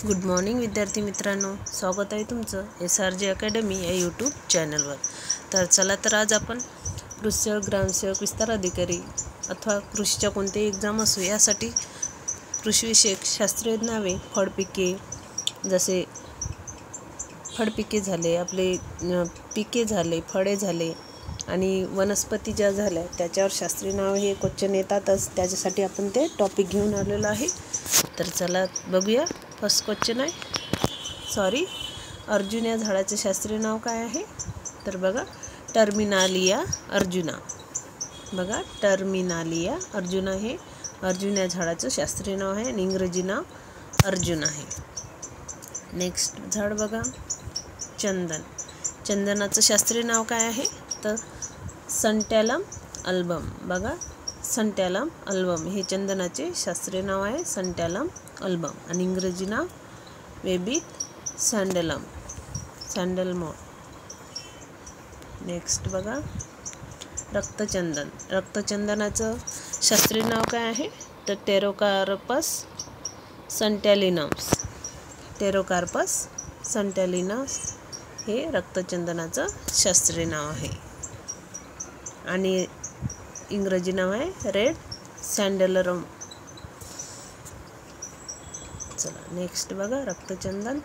Good morning विद्यार्थी मित्रांनो, स्वागत आहे तुमचं SRG अकॅडमी या यूट्यूब चॅनलवर। तर चला तर आज आपण कृषिसेवक, ग्रामसेवक, विस्तार अधिकारी अथवा कृषीच्या कोणतेही एक्झाम असो यासाठी कृषीविषयक शास्त्रीय नावे, फळपिके, जसे फळपिके झाले, आपले पिके झाले, फळे झाले आणि वनस्पती ज्या झाल्या त्याच्यावर शास्त्रीय नाव हे क्वेश्चन येतातच। त्याच्यासाठी आपण ते टॉपिक घेऊन आलेलो आहे। तर चला बघूया। फर्स्ट क्वेश्चन आहे अर्जुन या झाडाचे शास्त्रीय नाव काय आहे? तर बघा, टर्मिनालिया अर्जुना। बघा, टर्मिनालिया अर्जुना हे अर्जुन या झाडाचं शास्त्रीय नाव आहे आणि इंग्रजी नाव अर्जुन आहे। नेक्स्ट झाड बघा, चंदन। चंदनाचं शास्त्रीय नाव काय आहे? तर संटॅलम अल्बम। बघा, संटॅलम अल्बम हे चंदनाचे शास्त्रीय नाव आहे, संटॅलम अल्बम, आणि इंग्रजी नाव वेबिट सॅंडलम, सॅंडलमोर। नेक्स्ट बघा, रक्तचंदन। रक्तचंदनाचं शास्त्रीय नाव काय आहे? तर टेरोकार्पस संटॅलिनम्स। टेरोकार्पस संटॅलिनस हे रक्तचंदनाचं शास्त्रीय नाव आहे आणि इंग्रजी नाव आहे रेड सॅंडलरम। चला नेक्स्ट बघा, रक्तचंदन।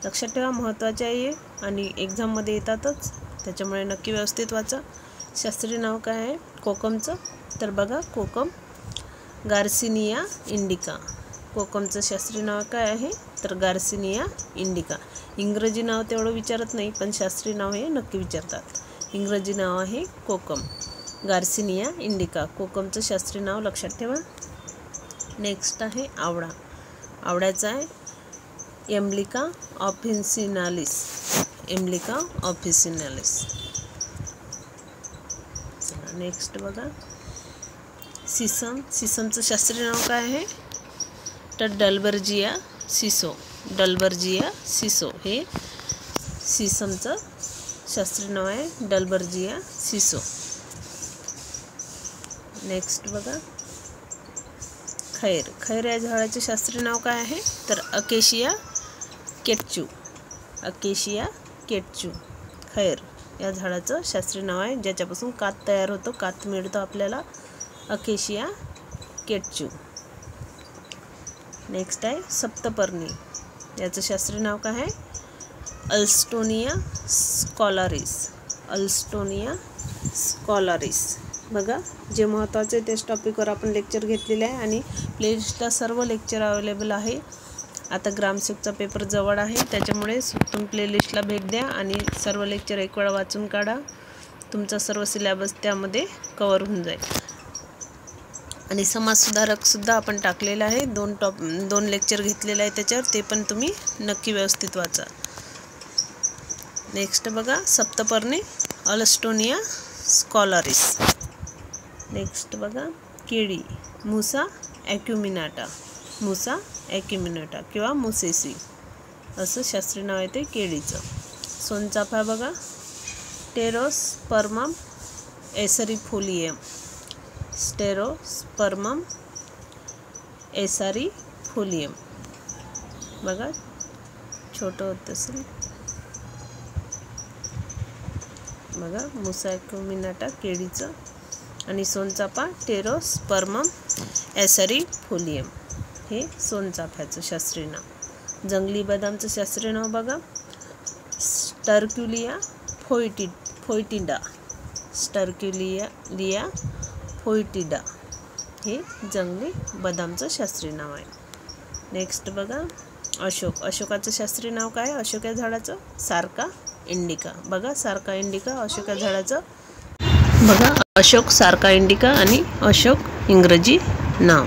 लक्षात ठेवा, महत्त्वाचे आहे आणि एक्झाममध्ये येतातच, त्याच्यामुळे नक्की व्यवस्थित वाचा। शास्त्रीय नाव काय आहे कोकमचं? तर बघा, कोकम गार्सिनिया इंडिका। कोकमचं शास्त्रीय नाव काय आहे? तर गार्सिनिया इंडिका। इंग्रजी नाव तेवढं विचारत नाही, पण शास्त्रीय नाव हे नक्की विचारतात। इंग्रजी नाव आहे कोकम गार्सिनिया इंडिका। कोकमचं शास्त्रीय नाव लक्षात ठेवा। नेक्स्ट आहे आवळा। आवळ्याचा आहे एम्ब्लिका ऑफिसिनालिस। एम्ब्लिका ऑफिसिनालिस। चला नेक्स्ट बघा, सिसम। सिसमचं शास्त्रीय नाव काय आहे? तर डलबर्जिया सिसो। डलबर्जिया सिसो हे सिसमचं शास्त्रीय नाव आहे, डलबर्जिया सिसो। नेक्स्ट बघा, खैर। खैर या झाडाचे शास्त्रीय नाव काय आहे? तर अकेशिया केटचू। अकेशिया केटचू खैर या झाडाचं शास्त्रीय नाव आहे, ज्याच्यापासून कात तयार होतो, कात मिळतो आपल्याला, अकेशिया केटचू। नेक्स्ट आहे सप्तपर्णी। याचं शास्त्रीय नाव काय आहे? अल्स्टोनिया स्कॉलारिस। अल्स्टोनिया स्कॉलारिस। बघा, जे महत्त्वाचे त्याच टॉपिकवर आपण लेक्चर घेतलेले आहे आणि प्लेलिस्टला सर्व लेक्चर अवेलेबल आहे। आता ग्रामसेवकचा पेपर जवळ आहे, त्याच्यामुळे तुम्ही प्लेलिस्टला भेट द्या आणि सर्व लेक्चर एक वेळा वाचून काढा। तुमचा सर्व सिलेबस त्यामध्ये कव्हर होऊन जाईल। आणि समाजसुधारकसुद्धा आपण टाकलेलं आहे, दोन लेक्चर घेतलेले आहे त्याच्यावर, ते पण तुम्ही नक्की व्यवस्थित वाचा। नेक्स्ट बघा, सप्तपर्णी अल्स्टोनिया स्कॉलारिस। नेक्स्ट बघा, केळी। मुसा ॲक्युमिनाटा। मुसा ॲक्युमिनाटा किंवा मुसेसी असं शास्त्रीय नाव आहे ते केळीचं। सोनचाफा बघा, स्टेरोस्पर्मम एसरिफोलियम। स्टेरोस्पर्मम एसरिफोलियम। बघा, छोटं होत असेल। बघा, मुसा ॲक्युमिनाटा केळीचं आणि सोनचाफा टेरोस्पर्मम एसरिफोलियम हे सोनचाफ्याचं शास्त्रीय नाव। जंगली बदामचं शास्त्रीय नाव बघा, स्टर्क्युलिया फोइटिडा। स्टर्क्युलिया फोइटिडा हे जंगली बदामचं शास्त्रीय नाव आहे। नेक्स्ट बघा, अशोक। अशोकाचं शास्त्रीय नाव काय आहे? अशोक या झाडाचं सार्का इंडिका। बघा, सार्का इंडिका अशोक या झाडाचं। बघा, अशोक सार्का इंडिका आणि अशोक इंग्रजी नाव।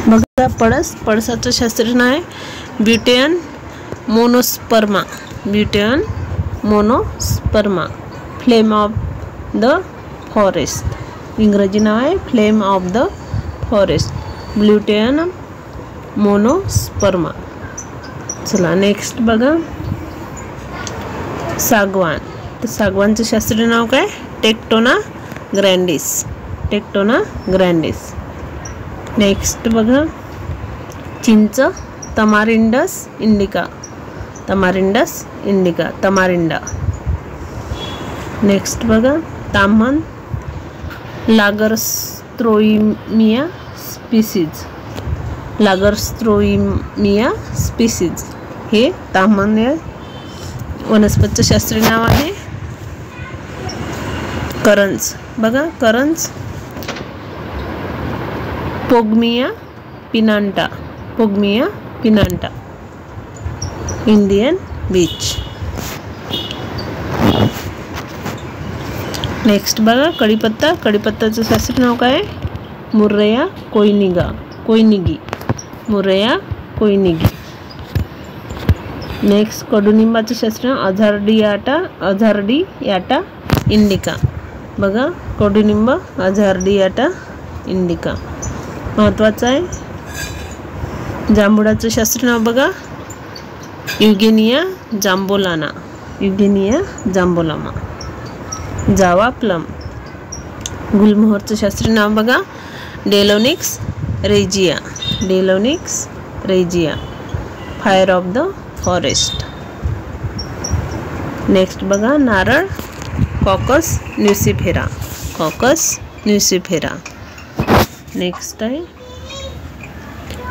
बघा, पळस। पळसाचं शास्त्रीय नाव आहे Butea monosperma. Butea monosperma. Flame of the forest. इंग्रजी नाव आहे flame of the forest, Butea monosperma. चला नेक्स्ट बघा, सागवान। तर सागवानचं शास्त्रीय नाव काय? Tectona grandis. Tectona grandis. Next बघा, चिंच Tamarindus indica, Tamarindus indica, tamarinda. Next बघा ताम्हण लागर्स्ट्रोइमिया स्पीसीज, लागर्स्ट्रोइमिया स्पीसीज हे ताम्हण वनस्पतीचं शास्त्रीय नाव आहे. करंज बघा, करंज Pongamia pinnata, Pongamia pinnata. Indian beech. Next बघा कढीपत्ता, कढीपत्त्याचं शास्त्रीय नाव काय आहे? मुर्रेया कोइनिगा, कोइनिगी, मुर्रेया कोइनिगी. नेक्स्ट कडुनिंबाचं शास्त्रीय नाव अझार्डियाटा, अझार्डियाटा इंडिका. बघा कडुनिंब अझार्डियाटा इंडिका. महत्त्वाचं आहे. जांभुळाचं शास्त्रीय नाव बघा युगेनिया जांबोलाना, युगेनिया जांबोलामा. जावा प्लम. गुलमोहरचं शास्त्रीय नाव बघा Delonix regia, Delonix regia. Fire of the forest. Next बघा नारळ कॉकस न्यूसिफेरा, कॉकस न्यूसिफेरा. नेक्स्ट आहे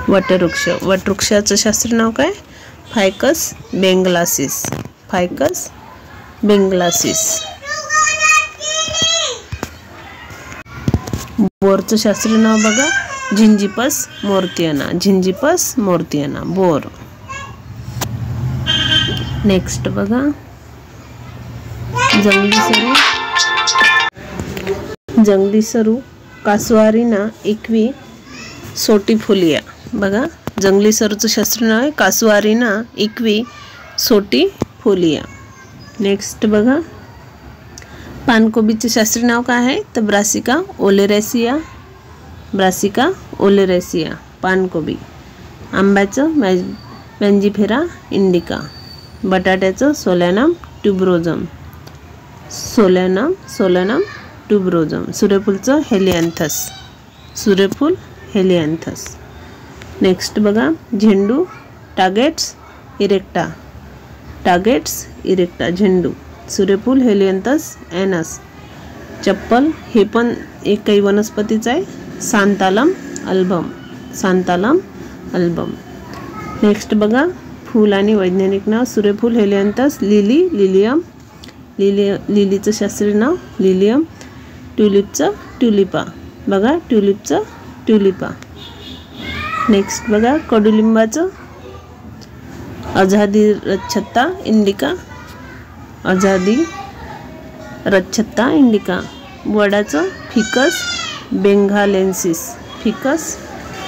वटवृक्ष, वटवृक्षाचं शास्त्रीय नाव काय? Ficus बेंगलासिस, ficus बेंगलासिस. बोरचं शास्त्रीय नाव बघा झिंजिपस मोर्तियाना, झिंजिपस मोर्तियाना, बोर. नेक्स्ट बघा जंगली सरू, जंगली सरू कासुआरिना इक्वी सोटिफोलिया. बघा जंगली सरूचं शास्त्रीय नाव आहे कासुआरिना इक्वी सोटिफोलिया. नेक्स्ट बघा पानकोबीचे शास्त्रीय नाव काय आहे? तर ब्रासिका ओलेरेसिया, ब्रासिका ओलेरेसिया पानकोबी. आंब्याचं मँजिफेरा इंडिका. बटाट्याचं सोलॅनम ट्युबरोजम, सोलॅनम, सोलॅनम ट्युबरोजम. सूर्यफूलचं हेलियांथस, सूर्यफूल हेलियांथस. नेक्स्ट बघा झेंडू टागेट्स इरेक्टा, टागेट्स इरेक्टा झेंडू. सूर्यफूल हेलियांथस एनस. चप्पल हे पण एक काही वनस्पतीचं आहे सांतालम अल्बम, सांतालम अल्बम. नेक्स्ट बघा फूल आणि वैज्ञानिक नाव सूर्यफूल हेलियांथस लिली, लिलियम, लिलीचं शास्त्रीय नाव लिलियम. ट्युलिपचं ट्युलिपा. बघा ट्युलिपचं ट्युलिपा. नेक्स्ट बघा कडुलिंबाचं अझादिरच्छत्ता इंडिका, अझादिरच्छत्ता इंडिका. वडाचं फिकस बेंगालेन्सिस, फिकस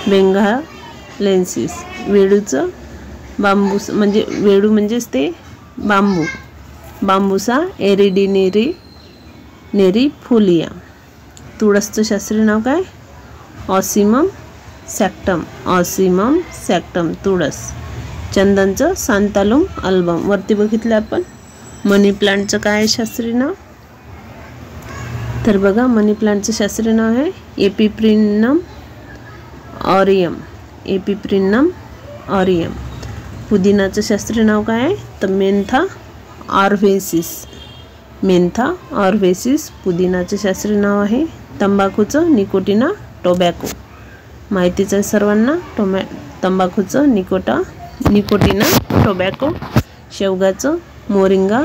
बेंगालेन्सिस. वेडूचं बांबूस म्हणजे वेडू म्हणजेच ते बांबू, बांबूसा एरिडिनेरी नेरीफोलिया. तुळसचं शास्त्रीय नाव काय? ऑसिमम सॅक्टम, ऑसिमम सॅक्टम तुळस. चंदनचं सांतालुम अल्बम. वरती बघितलं आपण. मनी प्लांटचं काय आहे शास्त्रीय नाव? तर बघा मनी प्लांटचं शास्त्रीय नाव आहे एपिप्रिनम ऑरियम, एपिप्रिनम ऑरियम. पुदिनाचं शास्त्रीय नाव काय आहे? तर मेंथा ऑर्व्हेसिस, मेंथा ऑर्व्हेसिस पुदिनाचं शास्त्रीय नाव आहे. तंबाखूचं निकोटिना टोबॅको. माहितीचं आहे सर्वांना तंबाखूचं निकोटिना टोबॅको. शेवगाचं मोरिंगा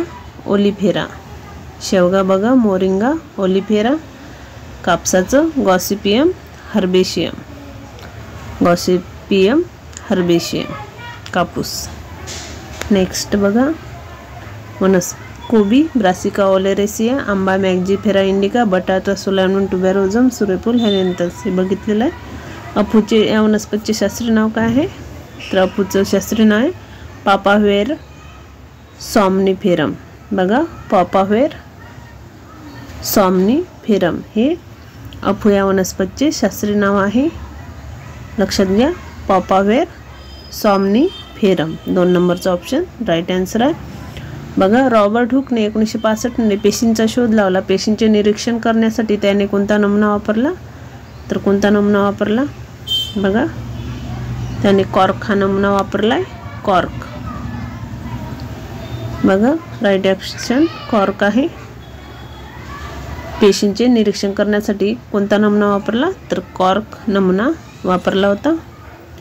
ओलिफेरा, शेवगा बघा मोरिंगा ओलिफेरा. कापसाचं गॉसिपियम हर्बेशियम, गॉसिपियम हर्बेशियम कापूस. नेक्स्ट बघा कोबी ब्रासिका ओलेरेसिया. आंबा मॅक्झिफेरा इंडिका. बटाटा सोलॅनम ट्युबेरोजम. सूर्यफूल हेलियांथस हे बघितलेलं आहे. अफूचे या वनस्पतीचे शास्त्रीय नाव काय आहे? तर अफूचं शास्त्रीय नाव आहे पापाव्हेर सॉम्निफेरम. बघा पापाव्हेर सॉम्निफेरम हे अफू या वनस्पतीचे शास्त्रीय नाव आहे. लक्षात घ्या पापाव्हेर सॉम्निफेरम. 2 नंबरचा ऑप्शन राईट आन्सर आहे. बघा रॉबर्ट हुकने 1965 मध्ये पेशींचा शोध लावला. पेशींचे निरीक्षण करण्यासाठी त्याने कोणता नमुना वापरला? तर कोणता नमुना वापरला? बघा त्याने कॉर्क हा नमुना वापरलाय, कॉर्क. बघा राईट ऑप्शन कॉर्क आहे. पेशींचे निरीक्षण करण्यासाठी कोणता नमुना वापरला, तर कॉर्क नमुना वापरला होता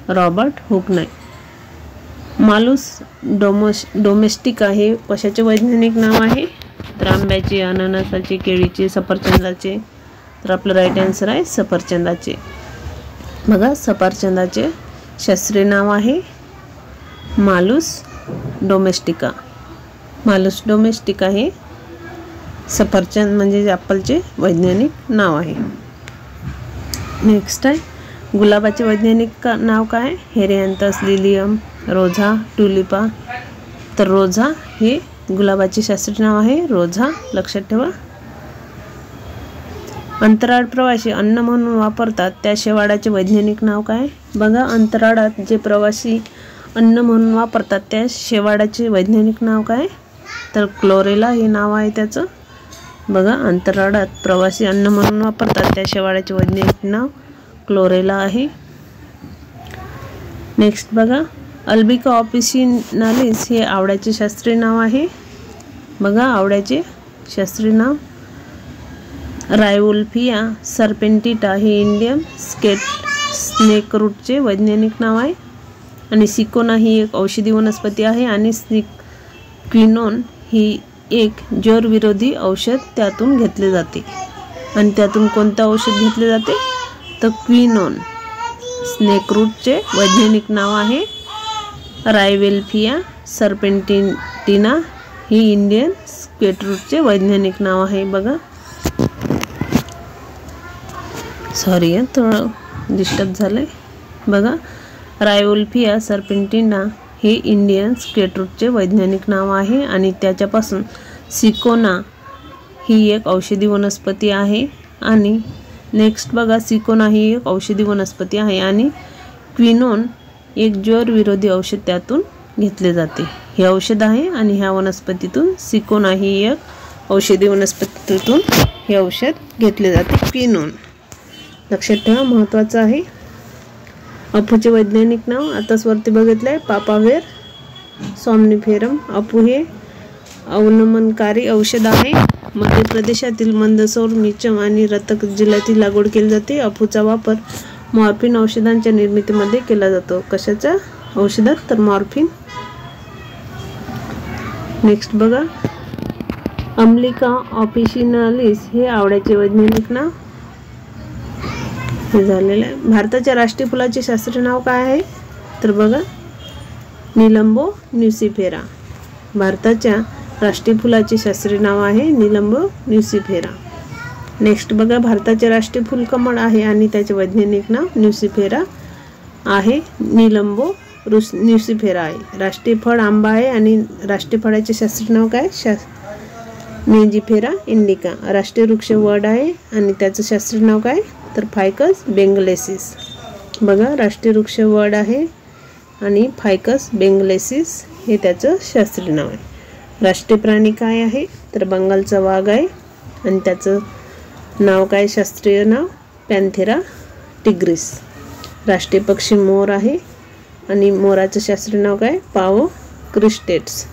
रॉबर्ट हुकने. मालुस डोमेस्टिका हे कशाचे वैज्ञानिक नाव आहे, तर आंब्याचे, अननसाचे, केळीचे, सफरचंदाचे. तर आपलं राईट आन्सर आहे सफरचंदाचे. बघा सफरचंदाचे शास्त्रीय नाव आहे मालुस डोमेस्टिका. मालुस डोमेस्टिका हे सफरचंद म्हणजे ॲपलचे वैज्ञानिक नाव आहे. नेक्स्ट आहे गुलाबाचे वैज्ञानिक नाव काय, हेरियांथस, लिलियम, रोझा, ट्युलिपा. तर रोझा हे गुलाबाचे शास्त्रीय नाव आहे, रोझा, लक्षात ठेवा. अंतराळ प्रवासी अन्न म्हणून वापरतात त्या शेवाळाचे वैज्ञानिक नाव काय. बघा अंतराळात जे प्रवासी अन्न म्हणून वापरतात त्या शेवाळाचे वैज्ञानिक नाव काय, तर क्लोरेला हे नाव आहे त्याचं. बघा अंतराळात प्रवासी अन्न म्हणून वापरतात त्या शेवाळाचे वैज्ञानिक नाव क्लोरेला आहे. नेक्स्ट बघा अल्बिका ऑफिसिनालिस हे आवळ्याचे शास्त्रीय नाव आहे. बघा आवळ्याचे शास्त्रीय नाव. रायवोल्फिया सर्पेंटिटा हे इंडियन स्नेक रूटचे वैज्ञानिक नाव आहे. आणि सिकोना ही एक औषधी वनस्पती आहे. आणि क्विनोन ही एक ज्वरविरोधी औषध त्यातून घेतले जाते. आणि त्यातून कोणतं औषध घेतले जाते, तर क्विनोन. स्नेक रूटचे वैज्ञानिक नाव आहे रायवेल्फिया सर्पेंटिना ही इंडियन स्नेक रूटचे वैज्ञानिक नाव आहे. बघा सॉरी थोडं डिस्टर्ब झालंय. बघा रायवोल्फिया सर्पेंटिना हे इंडियन स्नेक रूटचे वैज्ञानिक नाव आहे. आणि त्याच्यापासून सिकोना ही एक औषधी वनस्पती आहे. आणि नेक्स्ट बघा सिकोना ही एक औषधी वनस्पती आहे. आणि क्विनोन एक ज्वरविरोधी औषध त्यातून घेतले जाते. हे औषध आहे आणि ह्या वनस्पतीतून सिकोना ही एक औषधी वनस्पतीतून हे औषध घेतले जाते क्विनोन. लक्षात ठेवा महत्त्वाचं आहे. अफूचे वैज्ञानिक नाव आताच वरती बघितलं आहे, पापाव्हेर सॉम्निफेरम. अफू हे अवनमनकारी औषध आहे. मध्य प्रदेशातील मंदसौर, मिचम आणि रतक जिल्ह्यातील लागवड केली जाते. अफूचा वापर मॉर्फिन औषधांच्या निर्मितीमध्ये केला जातो. कशाच्या औषधात, तर मॉर्फिन. नेक्स्ट बघा अम्लिका ऑफिसिनालिस हे आवळ्याचे वैज्ञानिक नाव झालेलं आहे. भारताच्या राष्ट्रीय फुलाचे शास्त्रीय नाव काय आहे, तर बघा निलंबो न्यूसिफेरा. भारताच्या राष्ट्रीय फुलाचे शास्त्रीय नाव आहे निलंबो न्यूसिफेरा. नेक्स्ट बघा भारताचे राष्ट्रीय फूल कमळ आहे आणि त्याचे वैज्ञानिक नाव न्यूसिफेरा आहे, निलंबो न्यूसिफेरा आहे. राष्ट्रीय फळ आंबा आहे आणि राष्ट्रीय फळाचे शास्त्रीय नाव काय, मेंजिफेरा इंडिका. राष्ट्रीय वृक्ष वड आहे आणि त्याचं शास्त्रीय नाव काय, तर फायकस बेंगलेसिस. बघा राष्ट्रीय वृक्ष वड आहे आणि फायकस बेंगलेसिस हे त्याचं शास्त्रीय नाव आहे. राष्ट्रीय प्राणी काय आहे, तर बंगालचा वाघ आहे आणि त्याचं नाव काय, शास्त्रीय नाव पॅन्थेरा टिग्रिस. राष्ट्रीय पक्षी मोर आहे आणि मोराचं शास्त्रीय नाव काय, पाओ क्रिस्टेट्स.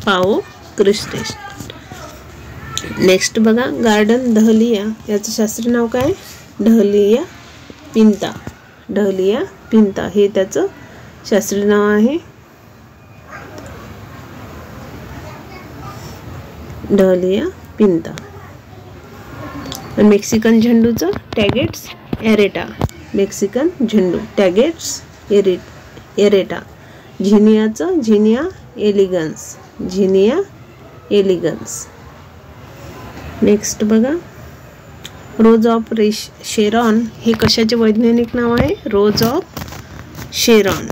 पाओ क्रिस्टेट्स. नेक्स्ट बघा गार्डन डहलिया याचं शास्त्रीय नाव काय, डहलिया पिंता. डहलिया पिंता हे त्याचं शास्त्रीय नाव आहे. Dahlia pinnata. मेक्सिकन झेंडूचं टॅगेट्स एरेटा. मेक्सिकन झेंडू टॅगेट्स एरेटा. झिनियाचं Zinnia elegans. Zinnia elegans. Next बघा रोज ऑफ शेरॉन हे कशाचे वैज्ञानिक नाव आहे, रोज ऑफ शेरॉन.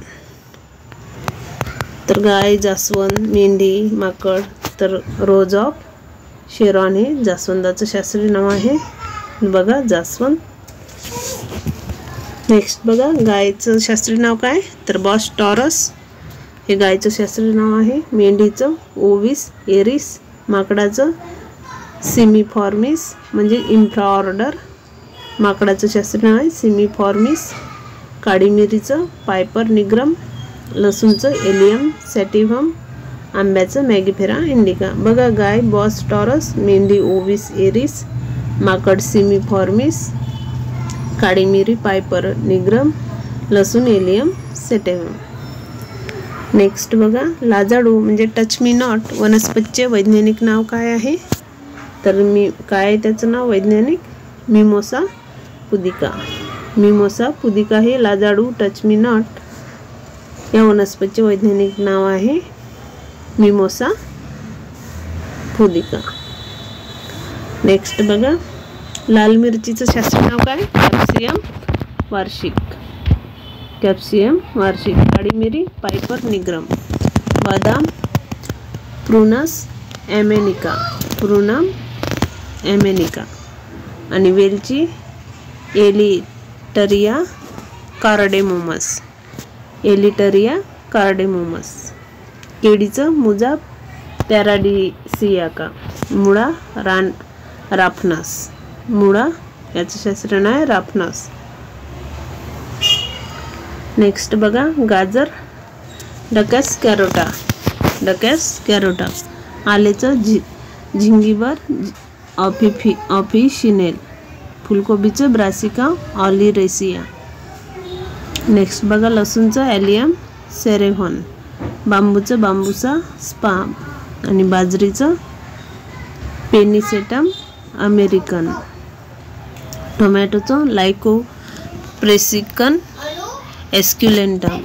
तर गाय, जास्वंद, मेंढी, माकड. तर रोज ऑफ शेरॉन हे जास्वंदाचं शास्त्रीय नाव आहे. बघा जास्वंद. नेक्स्ट बघा गायचं शास्त्रीय नाव काय, तर बॉस टॉरस हे गायचं शास्त्रीय नाव आहे. मेंढीचं ओविस एरिस. माकडाचं सिमिफॉर्मिस म्हणजे इन्फ्राऑर्डर. माकडाचं शास्त्रीय नाव आहे सिमिफॉर्मिस. काळी मिरीचं पायपर निग्रम, लसूणचं एलियम सॅटिव्हम, आंब्याचं मॅगीफेरा इंडिका. बघा गाय बॉस टॉरस, मेंढी ओविस एरिस, माकड सिमिफॉर्मिस, काळी मिरी पायपर निग्रम, लसूण एलियम सॅटिव्हम. नेक्स्ट बघा लाजाळू म्हणजे टच मी नॉट वनस्पतीचे वैज्ञानिक नाव काय आहे? तर काय आहे त्याचं नाव वैज्ञानिक? मिमोसा पुदिका. मिमोसा पुदिका हे लाजाळू टच मी नॉट या वनस्पतीचे वैज्ञानिक नाव आहे मिमोसा पुदिका. नेक्स्ट बघा लाल मिरचीचं शास्त्रीय नाव काय? कॅप्सियम वार्षिक. कॅप्सियम वार्षिक. काळी मिरी पायपर निग्रम. बदाम प्रूनस ॲमेनिका. प्रूनम ॲमेनिका. आणि वेलची एलिटरिया कार्डेमोमस. एलिटरिया कार्डेमोमस. केळीचं मुजा पॅराडिसियाका. मुळा राफनस. मुळा याचं शास्त्रीय नाव आहे राफनस. नेक्स्ट बघा गाजर डकॅस कॅरोटा. डकॅस कॅरोटा. आलेचं झिंगिबर ऑफिशिनेल. फुलकोबीचं ब्रासिका ऑलिरेसिया. नेक्स्ट बघा लसूणचं ॲलियम सेरेव्हॉन. बांबूचं बांबूसा स्पाम. आणि बाजरीचं पेनिसेटम अमेरिकन. टोमॅटोचं लायकोप्रेसिकन एस्क्युलेंटम.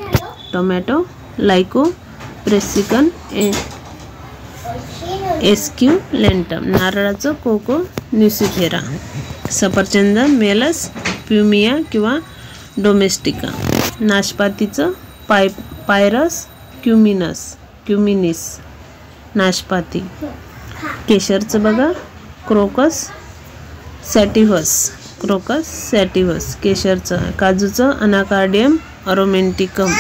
टोमॅटो लायकोप्रेसिकन एस्क्युलेंटम. नारळाचं कोको न्युसिफेरा. सफरचंद मेलस प्युमिया किंवा डोमेस्टिका. नाशपातीचं पायरस क्युमिनिस. नाशपाती. केशरचं बघा क्रोकस सॅटिव्हस. क्रोकस सॅटिव्हस केशरचं. काजूचं अनाकार्डियम अरोमॅन्टिकम.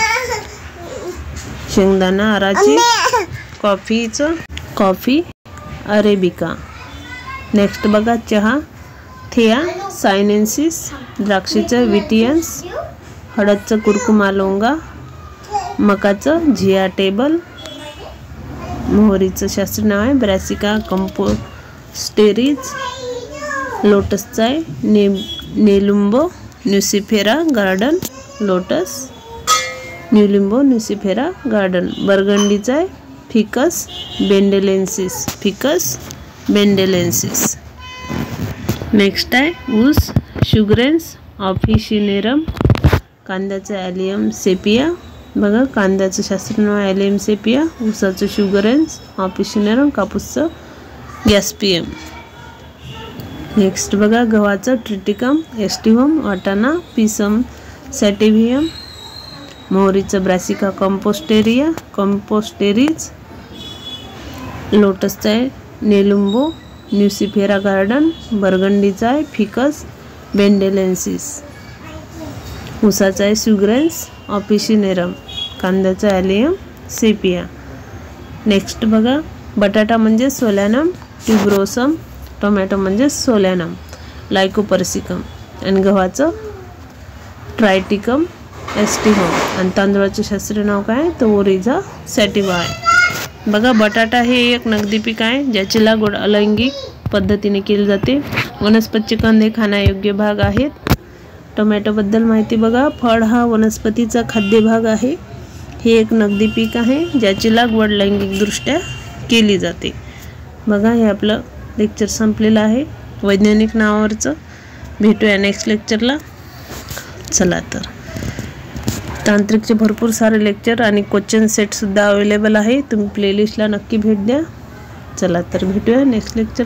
शेंगदाणा अराची. कॉफीचं कॉफी अरेबिका. नेक्स्ट बघा चहा थिया सायनेन्सिस. द्राक्षीचं विटियन्स. हळदचं कुरकुमा लोंगा. मकाचं झिया टेबल. मोहरीचं शास्त्रीय नाव आहे ब्रॅसिका कंपोस्टेरिज. लोटसचा आहे Nelumbo nucifera Gaertn. Lotus Nelumbo nucifera Gaertn. बर्गंडीचा आहे Ficus benghalensis. Ficus benghalensis. Next आहे ऊस शुगरेन्स ऑफिशिनेरम. कांद्याचं ॲलियम सेपिया. बघा कांद्याचं शास्त्रीय नाव ॲलियम सेपिया. ऊसाचं शुगरेन्स ऑफिशिनेरम. कापूसचं गॅस्पियम. नेक्स्ट बघा गव्हाचं ट्रिटिकम एस्टिव्हम. वाटाणा पिसम सॅटिव्हियम. मोहरीचं ब्रॅसिका कंपोस्टेरिज. लोटसचा आहे नेलुंबो न्युसिफेरा गार्डन. बर्गंडीचा आहे फिकस बेंडेलेन्सिस. ऊसाचा आहे शुगरेन्स ऑफिशिनेरम. कांद्याचा ॲलियम सेपिया. नेक्स्ट बघा बटाटा म्हणजे सोलॅनम ट्युब्रोसम. टोमॅटो म्हणजे सोलॅनम लायकोपर्सिकम. आणि गव्हाचं ट्रायटिकम एस्टिव्हम. आणि तांदूळाचं शास्त्रीय नाव काय तर ओरिझा सॅटिवा आहे. बघा बटाटा हे एक नगदी पीक आहे ज्याची लागवड अलैंगिक पद्धतीने केली जाते. वनस्पतीचे कंद हे खाण्यायोग्य भाग आहेत. टोमॅटोबद्दल माहिती बघा. फळ हा वनस्पतीचा खाद्य भाग आहे. हे एक नगदी पीक आहे ज्याची लागवड लैंगिकदृष्ट्या केली जाते. बघा हे आपलं लेक्चर संपलेलं आहे वैज्ञानिक नावावरचं. भेटूया नेक्स्ट लेक्चरला. चला तर तांत्रिकचे भरपूर सारे लेक्चर आणि क्वेश्चन सेटसुद्धा अवेलेबल आहे. तुम्ही प्लेलिस्टला नक्की भेट द्या. चला तर भेटूया नेक्स्ट लेक्चर.